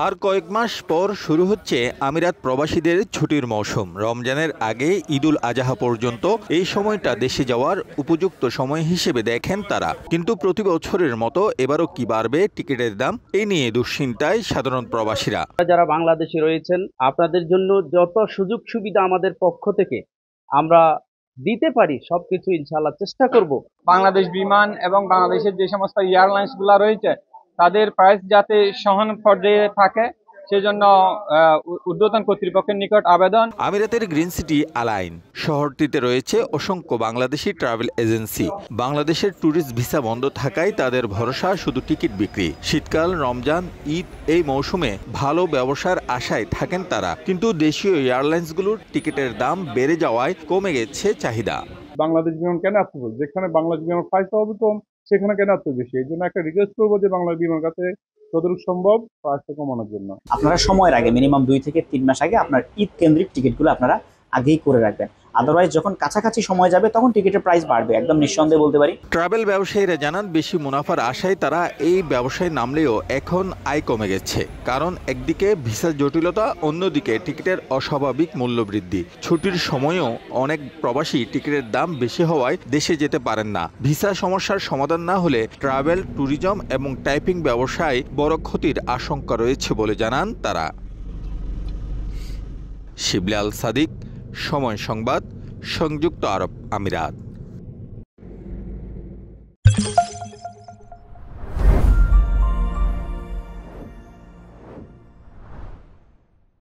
আর কয়েক মাস পর শুরু হচ্ছে আমিরাত প্রবাসীদের ছুটির মৌসুম। রমজানের আগে ঈদুল আজহা পর্যন্ত এই সময়টা দেশে যাওয়ার উপযুক্ত সময় হিসেবে দেখেন তারা। কিন্তু প্রতি বছরের মতো এবারও কি বাড়বে টিকিটের দাম, এই নিয়ে দুশ্চিন্তায় সাধারণ প্রবাসীরা। যারা বাংলাদেশে রয়েছেন, আপনাদের জন্য যত সুযোগ সুবিধা আমাদের পক্ষ থেকে আমরা দিতে পারি সবকিছু ইনশাআল্লাহ চেষ্টা করব। বাংলাদেশ বিমান এবং বাংলাদেশের যে সমস্ত এয়ারলাইন্স গুলা রয়েছে তাদের প্রাইস যাতে সহন পর্যায়ে থাকে সেজন্য ঊর্ধ্বতন কর্তৃপক্ষের নিকট আবেদন। আমিরাতের গ্রিন সিটি আলাইন শহরটিতে রয়েছে অসংখ্য বাংলাদেশি ট্রাভেল এজেন্সি। বাংলাদেশের ট্যুরিস্ট ভিসা বন্ধ থাকায় তাদের ভরসা শুধু টিকিট বিক্রি। শীতকাল, রমজান, ঈদ এই মৌসুমে ভালো ব্যবসার আশায় থাকেন তারা। কিন্তু দেশীয় এয়ারলাইন্সগুলোর টিকিটের দাম বেড়ে যাওয়ায় কমে গেছে চাহিদা। বাংলাদেশ বিমান কেন এত, যেখানে বাংলাদেশ বিমান প্রাইস হবে কম সেখানে কেন এত বেশি? এই জন্য একটা রিকোয়েস্ট করবো যে বাংলাদেশ বিমান কাছে যতটুকু সম্ভব প্রাইসটা কমানোর জন্য। আপনারা সময়ের আগে মিনিমাম 2 থেকে 3 মাস আগে আপনার ঈদ কেন্দ্রিক টিকিটগুলো আপনারা আগেই করে রাখবেন। আদারওয়াইজ যখন কাছাকাছি সময় যাবে তখন টিকিটের প্রাইস বাড়বে, একদম নিঃসন্দেহে বলতে পারি। ট্রাভেল ব্যবসায়ীরা জানান, বেশি মুনাফার আশায় তারা এই ব্যবসায় নামলেও এখন আয় কমে গেছে। কারণ একদিকে ভিসার জটিলতা, অন্যদিকে টিকিটের অস্বাভাবিক মূল্য বৃদ্ধি। ছুটির সময়ও অনেক প্রবাসী টিকিটের দাম বেশি হওয়ায় দেশে যেতে পারেন না। ভিসা সমস্যার সমাধান না হলে ট্রাভেল, ট্যুরিজম এবং টাইপিং ব্যবসায় বড় ক্ষতির আশঙ্কা রয়েছে বলে জানান তারা। শিবলি আল সাদিক, সময় সংবাদ, সংযুক্ত আরব আমিরাত।